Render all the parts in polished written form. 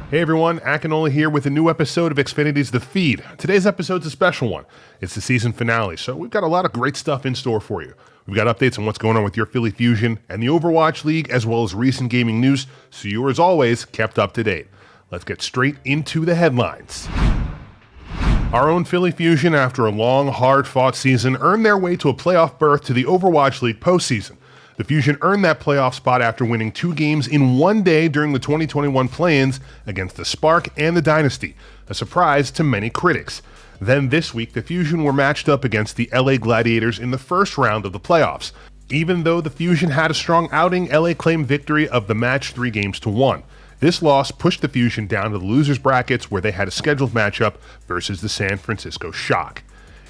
Hey everyone, Akinola here with a new episode of Xfinity's The Feed. Today's episode's a special one. It's the season finale, so we've got a lot of great stuff in store for you. We've got updates on what's going on with your Philly Fusion and the Overwatch League, as well as recent gaming news, so you're, as always, kept up to date. Let's get straight into the headlines. Our own Philly Fusion, after a long, hard-fought season, earned their way to a playoff berth to the Overwatch League postseason. The Fusion earned that playoff spot after winning 2 games in one day during the 2021 play-ins against the Spark and the Dynasty, a surprise to many critics. Then this week, the Fusion were matched up against the LA Gladiators in the first round of the playoffs. Even though the Fusion had a strong outing, LA claimed victory of the match 3-1. This loss pushed the Fusion down to the losers brackets, where they had a scheduled matchup versus the San Francisco Shock.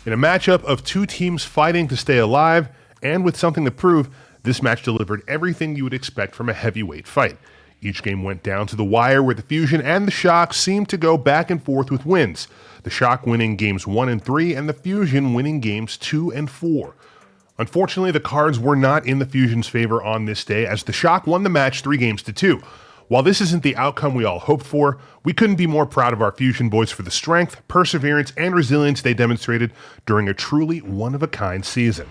In a matchup of 2 teams fighting to stay alive, and with something to prove, this match delivered everything you would expect from a heavyweight fight. Each game went down to the wire, where the Fusion and the Shock seemed to go back and forth with wins. The Shock winning games 1 and 3, and the Fusion winning games 2 and 4. Unfortunately, the cards were not in the Fusion's favor on this day, as the Shock won the match 3-2. While this isn't the outcome we all hoped for, we couldn't be more proud of our Fusion boys for the strength, perseverance, and resilience they demonstrated during a truly one-of-a-kind season.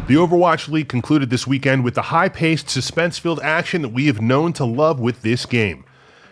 The Overwatch League concluded this weekend with the high-paced, suspense-filled action that we have known to love with this game.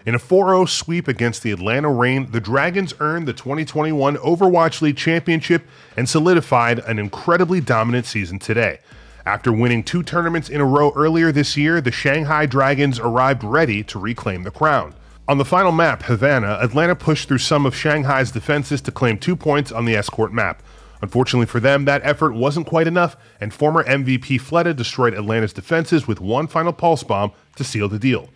In a 4-0 sweep against the Atlanta Reign, the Dragons earned the 2021 Overwatch League Championship and solidified an incredibly dominant season today. After winning 2 tournaments in a row earlier this year, the Shanghai Dragons arrived ready to reclaim the crown. On the final map, Havana, Atlanta pushed through some of Shanghai's defenses to claim 2 points on the escort map. Unfortunately for them, that effort wasn't quite enough, and former MVP Fleta destroyed Atlanta's defenses with one final pulse bomb to seal the deal.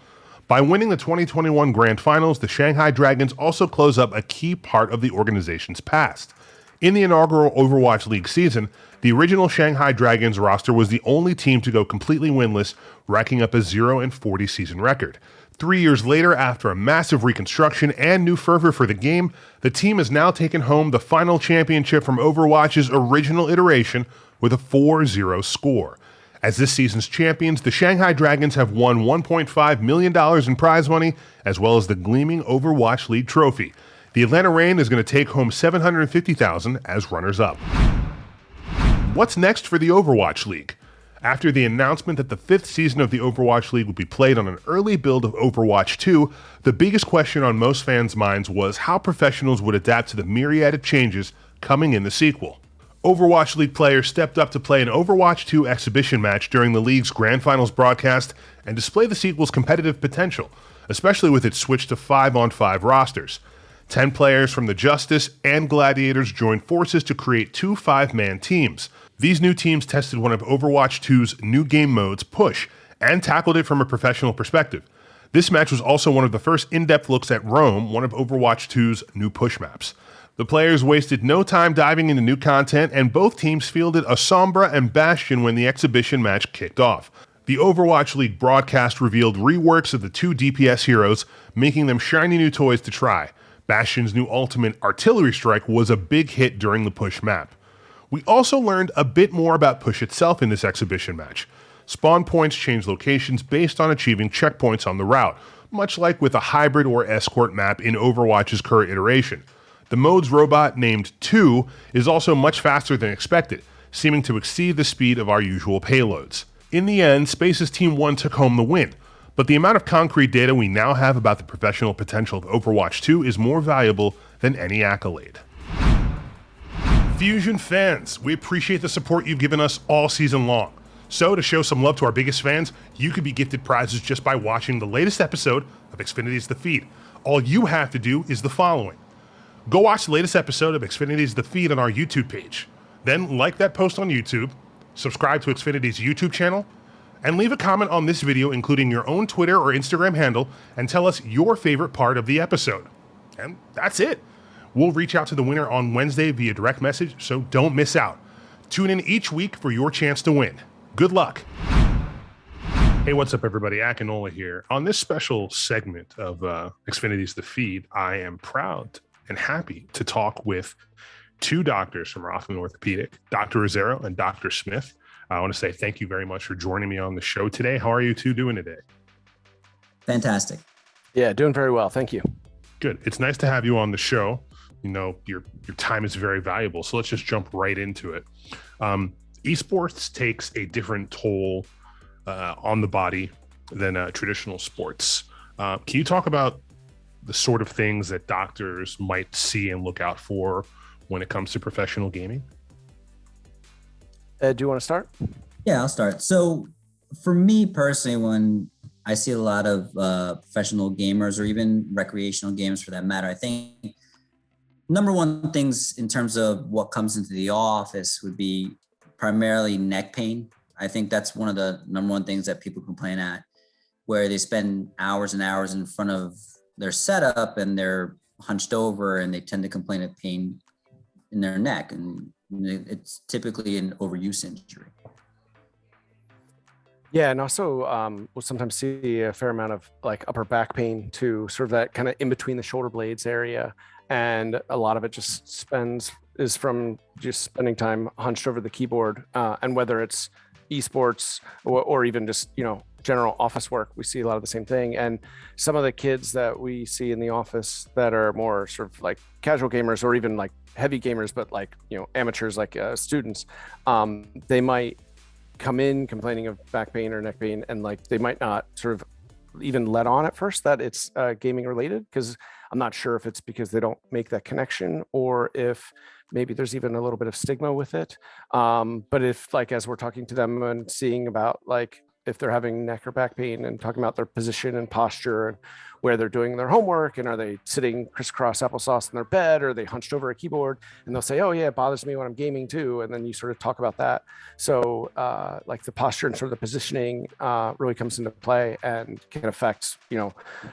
By winning the 2021 Grand Finals, the Shanghai Dragons also close up a key part of the organization's past. In the inaugural Overwatch League season, the original Shanghai Dragons roster was the only team to go completely winless, racking up a 0-40 season record. 3 years later, after a massive reconstruction and new fervor for the game, the team has now taken home the final championship from Overwatch's original iteration with a 4-0 score. As this season's champions, the Shanghai Dragons have won $1.5 million in prize money, as well as the gleaming Overwatch League trophy. The Atlanta Reign is going to take home $750,000 as runners-up. What's next for the Overwatch League? After the announcement that the 5th season of the Overwatch League would be played on an early build of Overwatch 2, the biggest question on most fans' minds was how professionals would adapt to the myriad of changes coming in the sequel. Overwatch League players stepped up to play an Overwatch 2 exhibition match during the league's Grand Finals broadcast and display the sequel's competitive potential, especially with its switch to 5-on-5 rosters. 10 players from the Justice and Gladiators joined forces to create 2 5-man teams. These new teams tested one of Overwatch 2's new game modes, Push, and tackled it from a professional perspective. This match was also one of the first in-depth looks at Rome, one of Overwatch 2's new push maps. The players wasted no time diving into new content, and both teams fielded a Sombra and Bastion when the exhibition match kicked off. The Overwatch League broadcast revealed reworks of the 2 DPS heroes, making them shiny new toys to try. Bastion's new ultimate, Artillery Strike, was a big hit during the Push map. We also learned a bit more about Push itself in this exhibition match. Spawn points change locations based on achieving checkpoints on the route, much like with a hybrid or escort map in Overwatch's current iteration. The mode's robot, named 2, is also much faster than expected, seeming to exceed the speed of our usual payloads. In the end, Space's Team 1 took home the win, but the amount of concrete data we now have about the professional potential of Overwatch 2 is more valuable than any accolade. Fusion fans, we appreciate the support you've given us all season long. So, to show some love to our biggest fans, you could be gifted prizes just by watching the latest episode of Xfinity's The Feed. All you have to do is the following. Go watch the latest episode of Xfinity's The Feed on our YouTube page. Then like that post on YouTube, subscribe to Xfinity's YouTube channel, and leave a comment on this video including your own Twitter or Instagram handle and tell us your favorite part of the episode. And that's it. We'll reach out to the winner on Wednesday via direct message, so don't miss out. Tune in each week for your chance to win. Good luck. Hey, what's up, everybody? Akinola here. On this special segment of Xfinity's The Feed, I am proud and happy to talk with 2 doctors from Rothman Orthopedic, Dr. Rosero and Dr. Smith. I want to say thank you very much for joining me on the show today. How are you 2 doing today? Fantastic. Yeah, doing very well. Thank you. Good. It's nice to have you on the show. Your time is very valuable. So let's just jump right into it. Esports takes a different toll on the body than traditional sports. Can you talk about the sort of things that doctors might see and look out for when it comes to professional gaming? Ed, do you want to start? Yeah, I'll start. So for me personally, when I see a lot of professional gamers or even recreational gamers for that matter, I think number one things in terms of what comes into the office would be primarily neck pain. I think that's one of the number one things that people complain at, where they spend hours and hours in front of their setup and they're hunched over and they tend to complain of pain in their neck. And it's typically an overuse injury. Yeah, and also we'll sometimes see a fair amount of like upper back pain too, sort of that kind of in between the shoulder blades area. And a lot of it is from just spending time hunched over the keyboard. And whether it's esports or even just, general office work, we see a lot of the same thing. And some of the kids that we see in the office that are more sort of like casual gamers or even like heavy gamers, but like, amateurs, like students, they might come in complaining of back pain or neck pain, and like they might not sort of even let on at first that it's gaming related, because I'm not sure if it's because they don't make that connection or if maybe there's even a little bit of stigma with it. But if like as we're talking to them and seeing about like if they're having neck or back pain and talking about their position and posture and where they're doing their homework, and are they sitting crisscross applesauce in their bed, or are they hunched over a keyboard, and they'll say, oh yeah, it bothers me when I'm gaming too. And then you sort of talk about that. So like the posture and sort of the positioning really comes into play and can affect,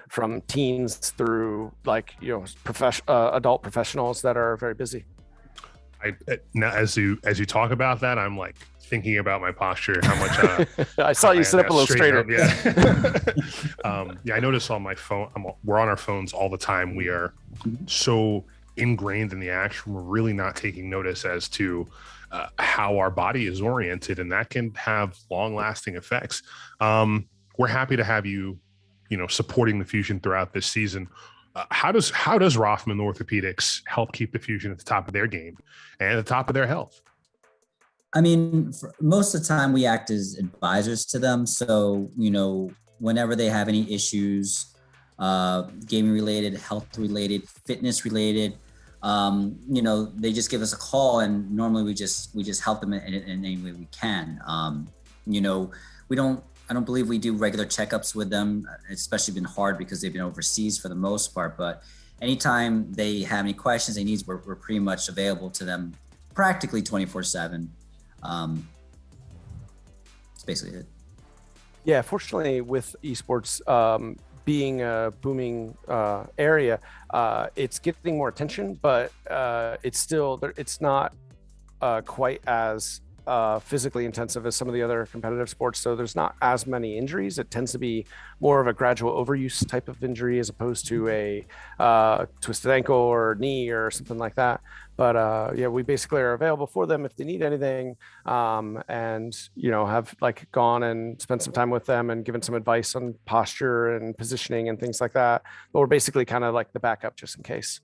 from teens through like, adult professionals that are very busy. Now, as you talk about that, I'm like thinking about my posture, how much I saw you sit up a little straighter. Yeah. I notice on my phone, we're on our phones all the time. We are so ingrained in the action, we're really not taking notice as to how our body is oriented, and that can have long-lasting effects. We're happy to have you, supporting the Fusion throughout this season. How does Rothman Orthopedics help keep the Fusion at the top of their game and at the top of their health? I mean, most of the time we act as advisors to them. So, whenever they have any issues, gaming related, health related, fitness related, they just give us a call, and normally we just help them in any way we can. I don't believe we do regular checkups with them. It's especially been hard because they've been overseas for the most part, but anytime they have any questions, they needs, we're pretty much available to them practically 24/7. That's basically it. Yeah, fortunately with esports being a booming area, it's getting more attention, but it's not quite as physically intensive as some of the other competitive sports. So there's not as many injuries. It tends to be more of a gradual overuse type of injury as opposed to a twisted ankle or knee or something like that. But we basically are available for them if they need anything, and have like gone and spent some time with them and given some advice on posture and positioning and things like that. But we're basically kind of like the backup just in case.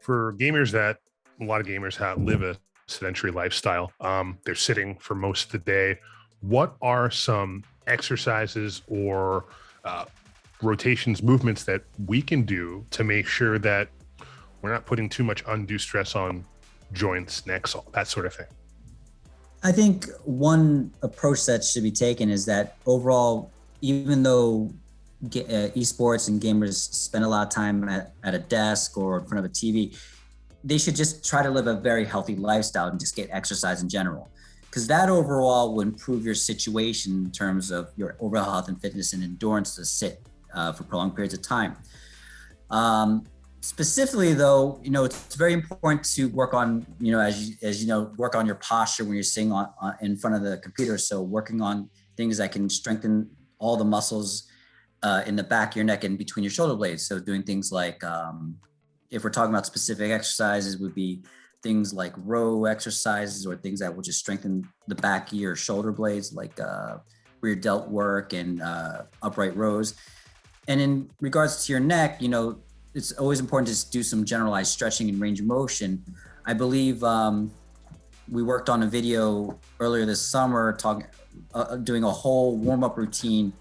For gamers, that a lot of gamers live a sedentary lifestyle. They're sitting for most of the day. What are some exercises or rotations, movements that we can do to make sure that we're not putting too much undue stress on joints, necks, that sort of thing? I think one approach that should be taken is that overall, even though esports and gamers spend a lot of time at a desk or in front of a TV, they should just try to live a very healthy lifestyle and just get exercise in general, because that overall will improve your situation in terms of your overall health and fitness and endurance to sit for prolonged periods of time. Specifically though, it's very important to work on, work on your posture when you're sitting on in front of the computer. So working on things that can strengthen all the muscles in the back of your neck and between your shoulder blades. So doing things like, if we're talking about specific exercises, would be things like row exercises or things that will just strengthen the back of your shoulder blades, like rear delt work and upright rows. And in regards to your neck, it's always important to just do some generalized stretching and range of motion. I believe we worked on a video earlier this summer doing a whole warm-up routine.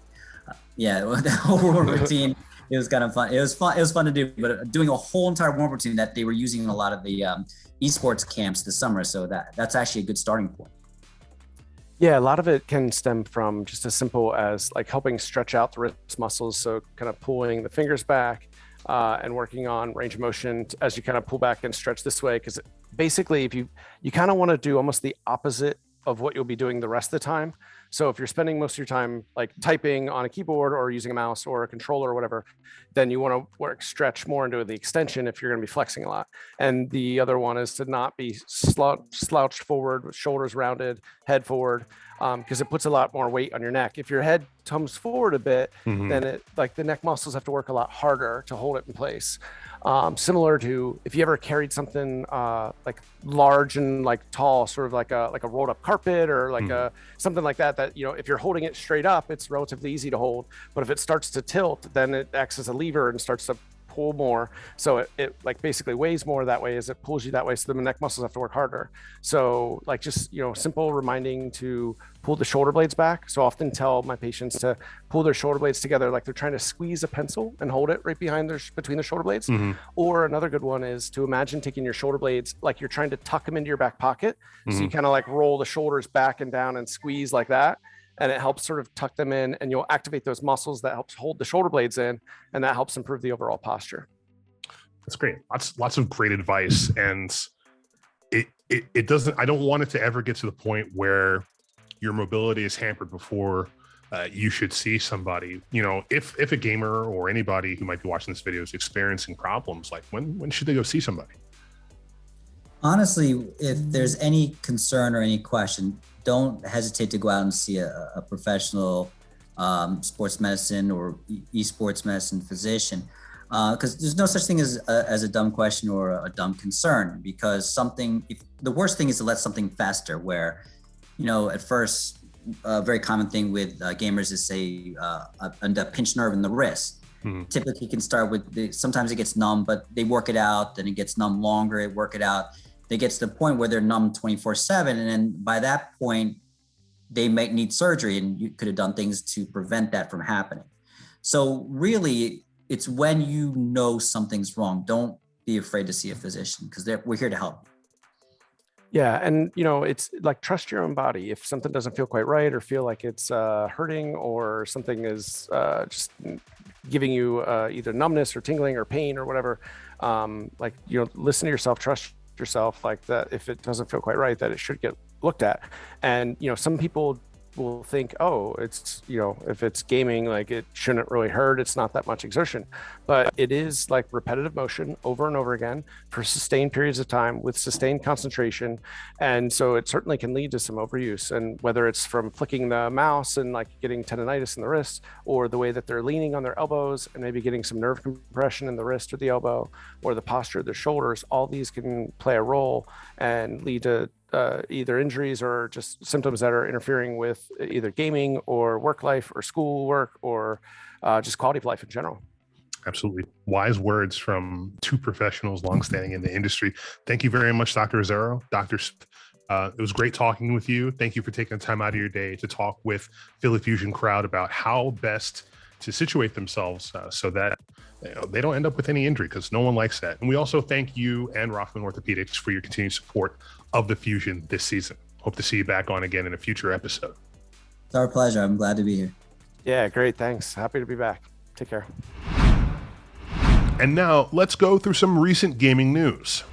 The whole warm-up routine. It was kind of fun. It was fun to do, but doing a whole entire warm-up routine that they were using in a lot of the esports camps this summer. So that's actually a good starting point. Yeah, a lot of it can stem from just as simple as like helping stretch out the wrist muscles. So kind of pulling the fingers back and working on range of motion as you kind of pull back and stretch this way. Because basically, if you kind of want to do almost the opposite of what you'll be doing the rest of the time. So if you're spending most of your time like typing on a keyboard or using a mouse or a controller or whatever, then you want to stretch more into the extension if you're going to be flexing a lot. And the other one is to not be slouched forward with shoulders rounded, head forward, because it puts a lot more weight on your neck. If your head comes forward a bit, then the neck muscles have to work a lot harder to hold it in place. Similar to if you ever carried something like large and like tall, sort of like a rolled up carpet or like something like that, if you're holding it straight up, it's relatively easy to hold. But if it starts to tilt, then it acts as a lever and starts to pull more. So it like basically weighs more that way as it pulls you that way. So the neck muscles have to work harder. So like just, simple reminding to pull the shoulder blades back. So I often tell my patients to pull their shoulder blades together like they're trying to squeeze a pencil and hold it right between the shoulder blades. Or another good one is to imagine taking your shoulder blades like you're trying to tuck them into your back pocket. So you kind of like roll the shoulders back and down and squeeze like that. And it helps sort of tuck them in, and you'll activate those muscles that helps hold the shoulder blades in, and that helps improve the overall posture. That's great. Lots of great advice. And it doesn't, I don't want it to ever get to the point where your mobility is hampered before you should see somebody. If a gamer or anybody who might be watching this video is experiencing problems, like when should they go see somebody? Honestly, if there's any concern or any question, don't hesitate to go out and see a professional sports medicine or esports medicine physician, because there's no such thing as a dumb question or a dumb concern. Because the worst thing is to let something fester. Where, at first, a very common thing with gamers is say a pinched nerve in the wrist. Typically, can start with sometimes it gets numb, but they work it out, then it gets numb longer. They work it out. They get to the point where they're numb 24/7. And then by that point, they might need surgery, and you could have done things to prevent that from happening. So really, it's when you know something's wrong, don't be afraid to see a physician, because we're here to help. Yeah. And, it's like, trust your own body. If something doesn't feel quite right or feel like it's hurting, or something is just giving you either numbness or tingling or pain or whatever, listen to yourself, trust yourself, like that if it doesn't feel quite right, that it should get looked at. And some people will think, oh, it's if it's gaming, like it shouldn't really hurt, it's not that much exertion. But it is like repetitive motion over and over again for sustained periods of time with sustained concentration. And so it certainly can lead to some overuse. And whether it's from flicking the mouse and like getting tendonitis in the wrist, or the way that they're leaning on their elbows and maybe getting some nerve compression in the wrist or the elbow, or the posture of their shoulders, all these can play a role and lead to either injuries or just symptoms that are interfering with either gaming or work life or school work, or just quality of life in general. Absolutely. Wise words from two professionals longstanding in the industry. Thank you very much, Dr. Azzaro. It was great talking with you. Thank you for taking the time out of your day to talk with Philly Fusion crowd about how best to situate themselves so that they don't end up with any injury, because no one likes that. And we also thank you and Rothman Orthopedics for your continued support of the Fusion this season. Hope to see you back on again in a future episode. It's our pleasure. I'm glad to be here. Yeah, great. Thanks. Happy to be back. Take care. And now let's go through some recent gaming news.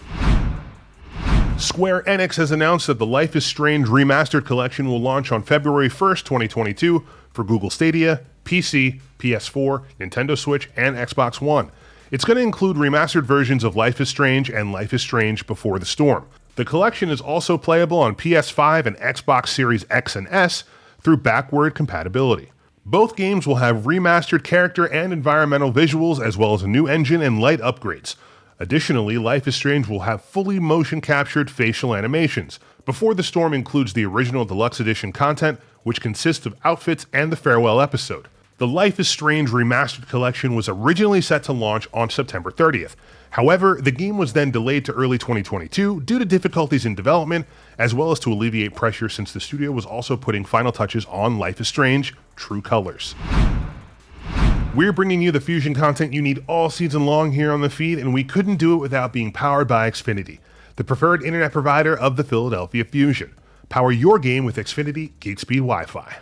Square Enix has announced that the Life is Strange Remastered Collection will launch on February 1st, 2022 for Google Stadia, PC, PS4, Nintendo Switch, and Xbox One. It's going to include remastered versions of Life is Strange and Life is Strange Before the Storm. The collection is also playable on PS5 and Xbox Series X and S through backward compatibility. Both games will have remastered character and environmental visuals, as well as a new engine and light upgrades. Additionally, Life is Strange will have fully motion-captured facial animations. Before the Storm includes the original Deluxe Edition content, which consists of outfits and the farewell episode. The Life is Strange Remastered Collection was originally set to launch on September 30th. However, the game was then delayed to early 2022 due to difficulties in development, as well as to alleviate pressure since the studio was also putting final touches on Life is Strange: True Colors. We're bringing you the Fusion content you need all season long here on the feed, and we couldn't do it without being powered by Xfinity, the preferred internet provider of the Philadelphia Fusion. Power your game with Xfinity Gig Speed Wi-Fi.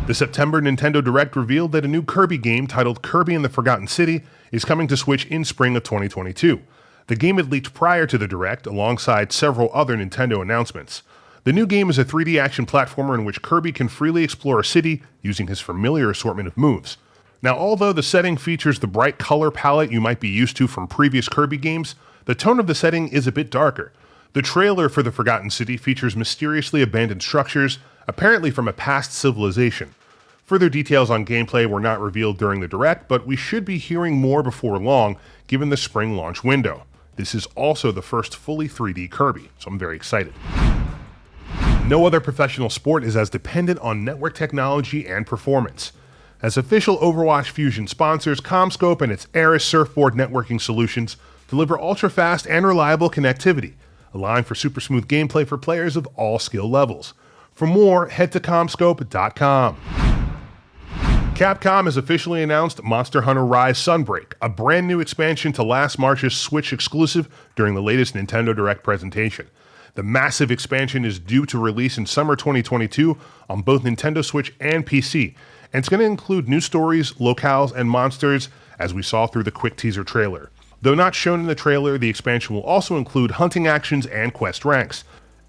The September Nintendo Direct revealed that a new Kirby game titled Kirby and the Forgotten City is coming to Switch in spring of 2022. The game had leaked prior to the Direct alongside several other Nintendo announcements. The new game is a 3D action platformer in which Kirby can freely explore a city using his familiar assortment of moves. Now, although the setting features the bright color palette you might be used to from previous Kirby games, the tone of the setting is a bit darker. The trailer for the Forgotten City features mysteriously abandoned structures, apparently from a past civilization. Further details on gameplay were not revealed during the Direct, but we should be hearing more before long, given the spring launch window. This is also the first fully 3D Kirby, so I'm very excited. No other professional sport is as dependent on network technology and performance. As official Overwatch Fusion sponsors, CommScope and its Aris surfboard networking solutions deliver ultra-fast and reliable connectivity, allowing for super smooth gameplay for players of all skill levels. For more, head to commscope.com. Capcom has officially announced Monster Hunter Rise Sunbreak, a brand new expansion to last March's Switch exclusive during the latest Nintendo Direct presentation. The massive expansion is due to release in summer 2022 on both Nintendo Switch and PC, and it's going to include new stories, locales, and monsters, as we saw through the quick teaser trailer. Though not shown in the trailer, the expansion will also include hunting actions and quest ranks.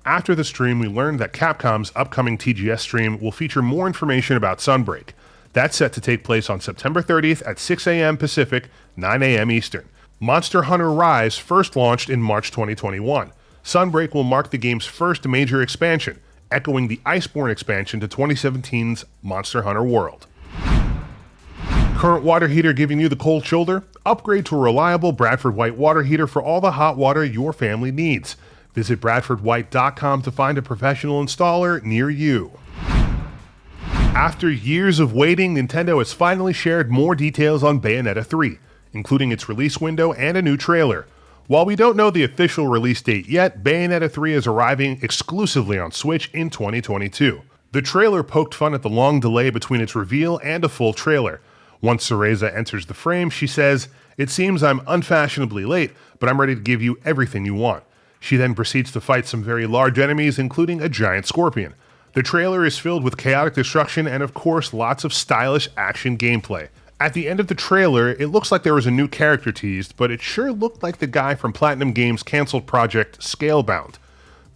After the stream, we learned that Capcom's upcoming TGS stream will feature more information about Sunbreak. That's set to take place on September 30th at 6 a.m. Pacific, 9 a.m. Eastern. Monster Hunter Rise first launched in March 2021. Sunbreak will mark the game's first major expansion, echoing the Iceborne expansion to 2017's Monster Hunter World. Current water heater giving you the cold shoulder? Upgrade to a reliable Bradford White water heater for all the hot water your family needs. Visit bradfordwhite.com to find a professional installer near you. After years of waiting, Nintendo has finally shared more details on Bayonetta 3, including its release window and a new trailer. While we don't know the official release date yet, Bayonetta 3 is arriving exclusively on Switch in 2022. The trailer poked fun at the long delay between its reveal and a full trailer. Once Cereza enters the frame, she says, "It seems I'm unfashionably late, but I'm ready to give you everything you want." She then proceeds to fight some very large enemies, including a giant scorpion. The trailer is filled with chaotic destruction and, of course, lots of stylish action gameplay. At the end of the trailer, it looks like there was a new character teased, but it sure looked like the guy from Platinum Games' canceled project Scalebound.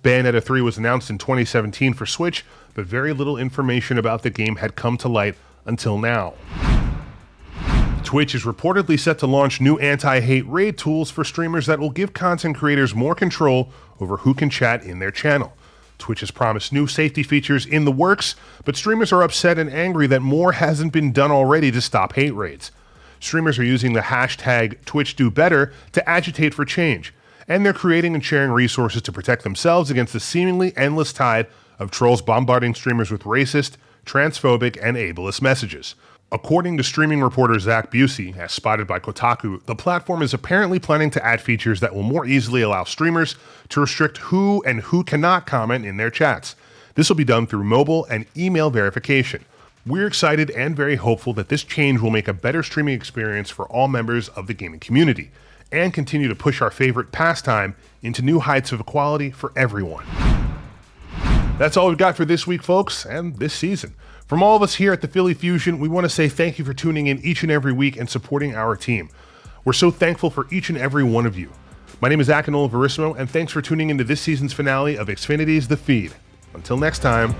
Bayonetta 3 was announced in 2017 for Switch, but very little information about the game had come to light until now. Twitch is reportedly set to launch new anti-hate raid tools for streamers that will give content creators more control over who can chat in their channel. Twitch has promised new safety features in the works, but streamers are upset and angry that more hasn't been done already to stop hate raids. Streamers are using the hashtag TwitchDoBetter to agitate for change, and they're creating and sharing resources to protect themselves against the seemingly endless tide of trolls bombarding streamers with racist, transphobic, and ableist messages. According to streaming reporter Zach Busey, as spotted by Kotaku, the platform is apparently planning to add features that will more easily allow streamers to restrict who and who cannot comment in their chats. This will be done through mobile and email verification. We're excited and very hopeful that this change will make a better streaming experience for all members of the gaming community, and continue to push our favorite pastime into new heights of equality for everyone. That's all we've got for this week, folks, and this season. From all of us here at the Philly Fusion, we want to say thank you for tuning in each and every week and supporting our team. We're so thankful for each and every one of you. My name is Akinola, and thanks for tuning into this season's finale of Xfinity's The Feed. Until next time.